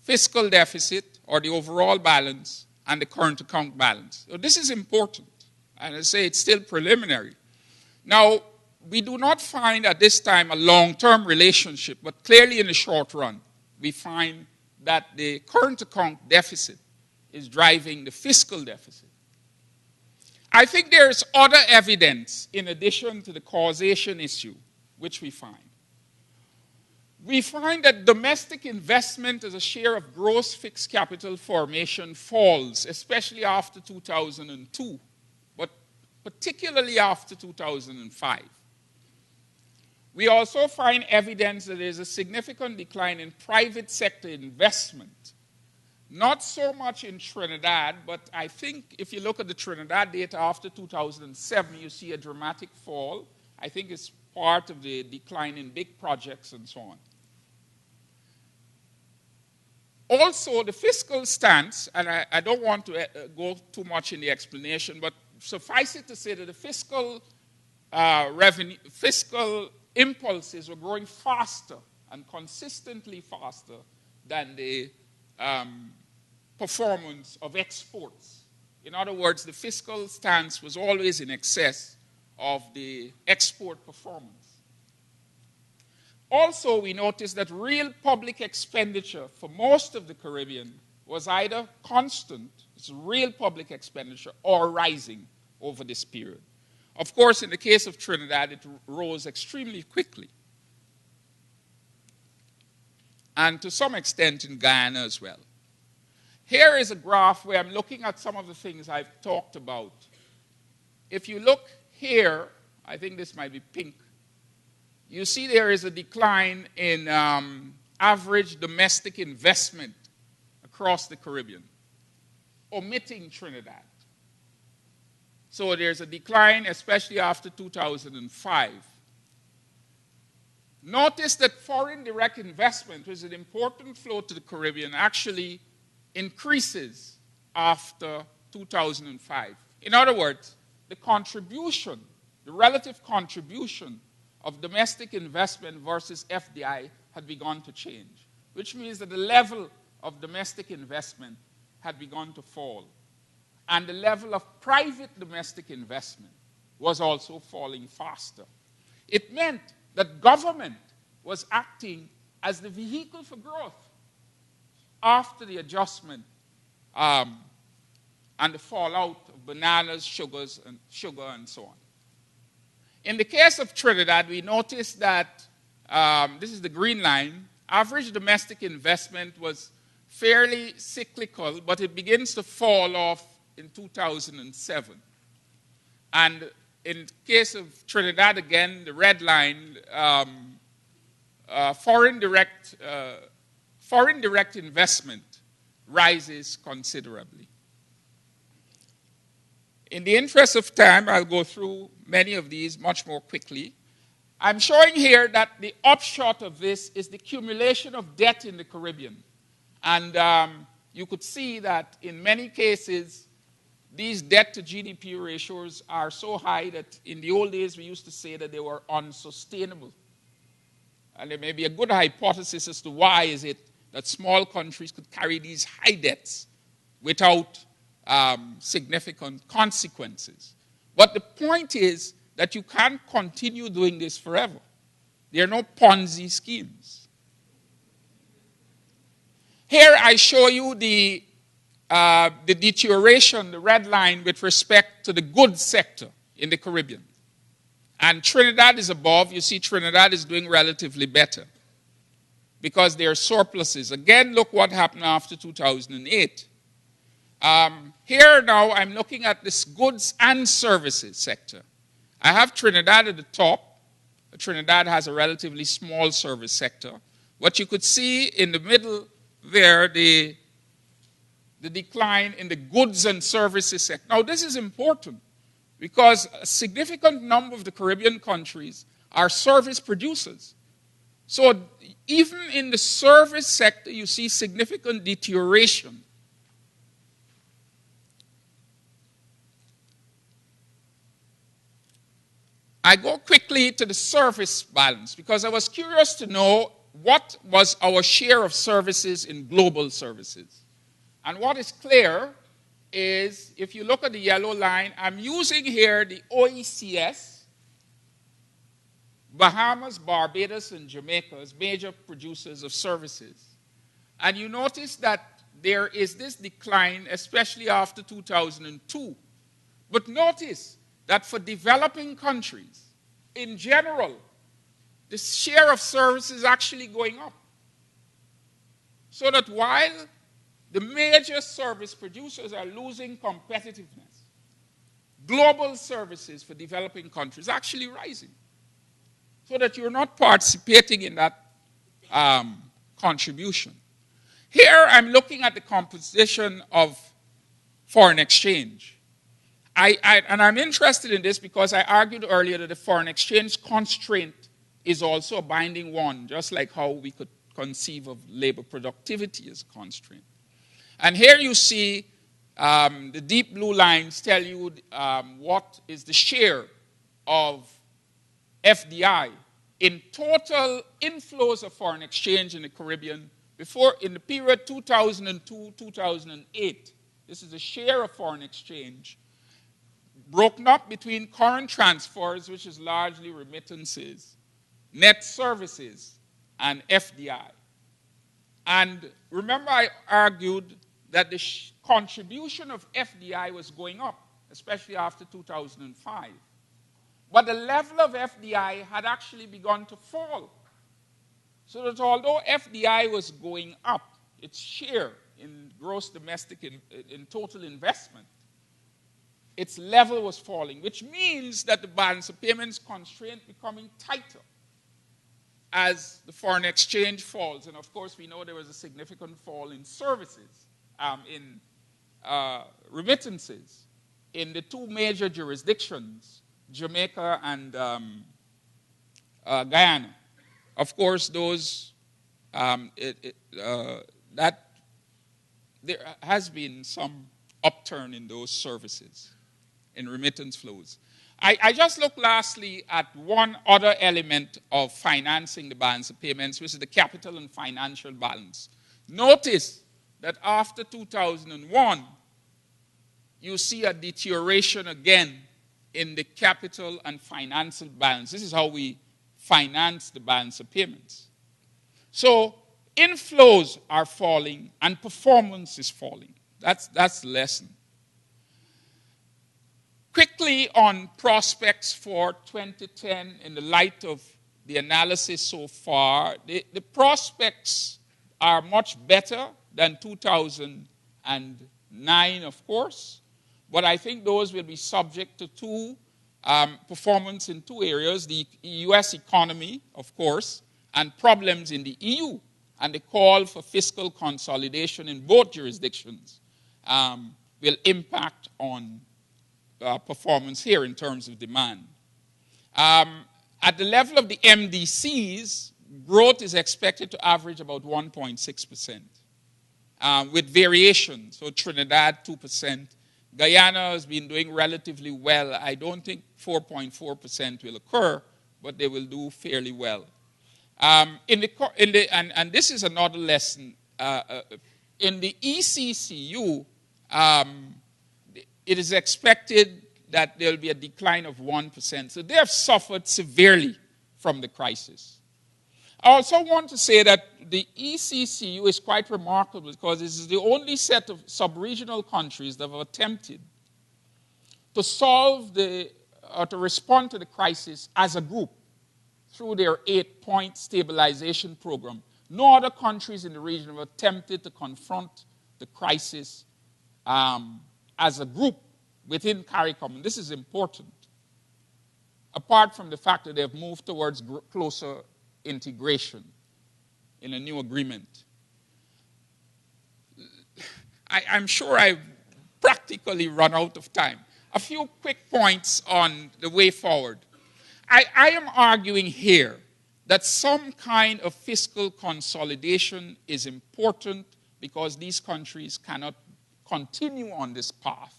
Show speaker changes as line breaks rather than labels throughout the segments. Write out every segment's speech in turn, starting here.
fiscal deficit, or the overall balance, and the current account balance. So this is important. And I say it's still preliminary. Now, we do not find at this time a long-term relationship, but clearly in the short run, we find that the current account deficit is driving the fiscal deficit. I think there's other evidence in addition to the causation issue, which we find. We find that domestic investment as a share of gross fixed capital formation falls, especially after 2002, but particularly after 2005. We also find evidence that there's a significant decline in private sector investment. Not so much in Trinidad, but I think if you look at the Trinidad data after 2007, you see a dramatic fall. I think it's part of the decline in big projects and so on. Also, the fiscal stance, and I don't want to go too much in the explanation, but suffice it to say that the fiscal impulses were growing faster and consistently faster than the performance of exports. In other words, the fiscal stance was always in excess of the export performance. Also, we noticed that real public expenditure for most of the Caribbean was either constant, it's real public expenditure, or rising over this period. Of course, in the case of Trinidad, it rose extremely quickly. And to some extent in Guyana as well. Here is a graph where I'm looking at some of the things I've talked about. If you look here, I think this might be pink, you see there is a decline in average domestic investment across the Caribbean, omitting Trinidad. So there's a decline, especially after 2005. Notice that foreign direct investment, which is an important flow to the Caribbean, actually increases after 2005. In other words, the contribution, the relative contribution of domestic investment versus FDI had begun to change, which means that the level of domestic investment had begun to fall. And the level of private domestic investment was also falling faster. It meant that government was acting as the vehicle for growth after the adjustment and the fallout of bananas, sugar, and so on. In the case of Trinidad, we noticed that, this is the green line, average domestic investment was fairly cyclical, but it begins to fall off in 2007. And in the case of Trinidad, again, the red line, foreign direct investment rises considerably. In the interest of time, I'll go through many of these much more quickly. I'm showing here that the upshot of this is the accumulation of debt in the Caribbean. And you could see that in many cases, these debt to GDP ratios are so high that in the old days we used to say that they were unsustainable. And there may be a good hypothesis as to why is it that small countries could carry these high debts without significant consequences. But the point is that you can't continue doing this forever. There are no Ponzi schemes. Here I show you the deterioration, the red line, with respect to the goods sector in the Caribbean. And Trinidad is above. You see Trinidad is doing relatively better because there are surpluses. Again, look what happened after 2008. Here now I'm looking at this goods and services sector. I have Trinidad at the top. Trinidad has a relatively small service sector. What you could see in the middle there, the decline in the goods and services sector. Now this is important because a significant number of the Caribbean countries are service producers. So even in the service sector, you see significant deterioration. I go quickly to the service balance because I was curious to know what was our share of services in global services? And what is clear is, if you look at the yellow line, I'm using here the OECS, Bahamas, Barbados, and Jamaica as major producers of services. And you notice that there is this decline, especially after 2002. But notice that for developing countries, in general, the share of services is actually going up. So that while the major service producers are losing competitiveness, global services for developing countries are actually rising. So that you're not participating in that contribution. Here I'm looking at the composition of foreign exchange. And I'm interested in this because I argued earlier that the foreign exchange constraint is also a binding one, just like how we could conceive of labor productivity as a constraint. And here you see the deep blue lines tell you what is the share of FDI in total inflows of foreign exchange in the Caribbean in the period 2002-2008. This is the share of foreign exchange broken up between current transfers, which is largely remittances, net services, and FDI. And remember I argued that the contribution of FDI was going up, especially after 2005. But the level of FDI had actually begun to fall. So that although FDI was going up, its share in gross domestic, in total investment, its level was falling, which means that the balance of payments constraint becoming tighter as the foreign exchange falls. And of course, we know there was a significant fall in services, in remittances, in the two major jurisdictions, Jamaica and Guyana. Of course, those that there has been some upturn in those services, in remittance flows. I just looked lastly at one other element of financing the balance of payments, which is the capital and financial balance. Notice that after 2001, you see a deterioration again in the capital and financial balance. This is how we finance the balance of payments. So inflows are falling and performance is falling. That's the lesson. Quickly on prospects for 2010 in the light of the analysis so far, the prospects are much better than 2009, of course, but I think those will be subject to performance in two areas, the U.S. economy, of course, and problems in the EU, and the call for fiscal consolidation in both jurisdictions will impact on performance here in terms of demand. At the level of the MDCs, growth is expected to average about 1.6%, with variation. So Trinidad, 2%. Guyana has been doing relatively well. I don't think 4.4% will occur, but they will do fairly well. And this is another lesson. In the ECCU, it is expected that there will be a decline of 1%. So they have suffered severely from the crisis. I also want to say that the ECCU is quite remarkable because this is the only set of sub-regional countries that have attempted to solve or to respond to the crisis as a group through their 8-point stabilization program. No other countries in the region have attempted to confront the crisis as a group within CARICOM. And this is important, apart from the fact that they have moved towards closer integration in a new agreement. I'm sure I've practically run out of time. A few quick points on the way forward. I am arguing here that some kind of fiscal consolidation is important because these countries cannot continue on this path.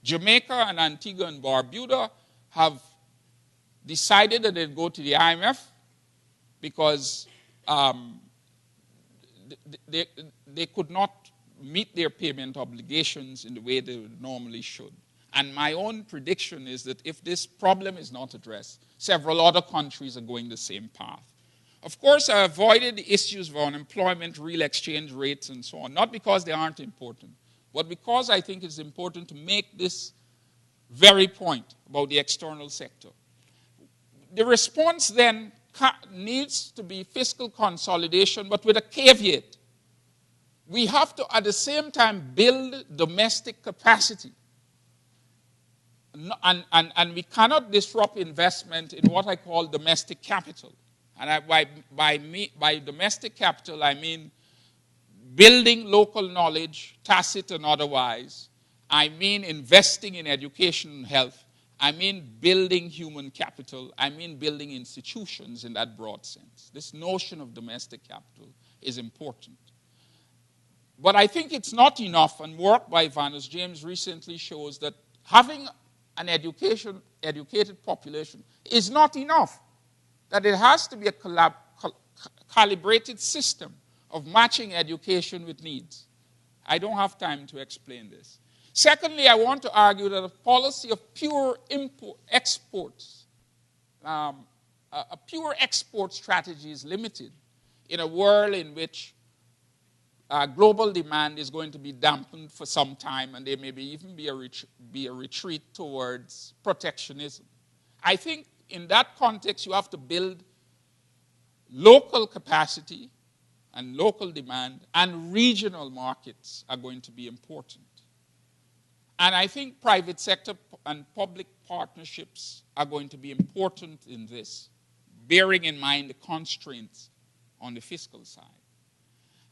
Jamaica and Antigua and Barbuda have decided that they'll go to the IMF because um, they could not meet their payment obligations in the way they normally should. And my own prediction is that if this problem is not addressed, several other countries are going the same path. Of course, I avoided the issues of unemployment, real exchange rates, and so on, not because they aren't important, but because I think it's important to make this very point about the external sector. The response then needs to be fiscal consolidation, but with a caveat. We have to, at the same time, build domestic capacity. And we cannot disrupt investment in what I call domestic capital. And by domestic capital, I mean building local knowledge, tacit and otherwise. I mean investing in education and health. I mean building human capital. I mean building institutions in that broad sense. This notion of domestic capital is important. But I think it's not enough, and work by Vanus James recently shows that having an educated population is not enough, that it has to be a calibrated system of matching education with needs. I don't have time to explain this. Secondly, I want to argue that a policy of pure exports, a pure export strategy is limited in a world in which global demand is going to be dampened for some time, and there may even be a retreat towards protectionism. I think in that context, you have to build local capacity and local demand, and regional markets are going to be important. And I think private sector and public partnerships are going to be important in this, bearing in mind the constraints on the fiscal side.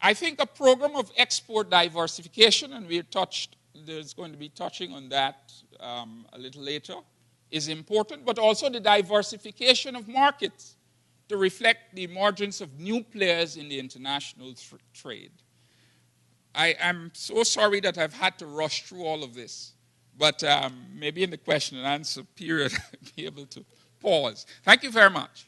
I think a program of export diversification, and there's going to be touching on that a little later, is important, but also the diversification of markets to reflect the emergence of new players in the international trade. I am so sorry that I've had to rush through all of this, but maybe in the question and answer period I'll be able to pause. Thank you very much.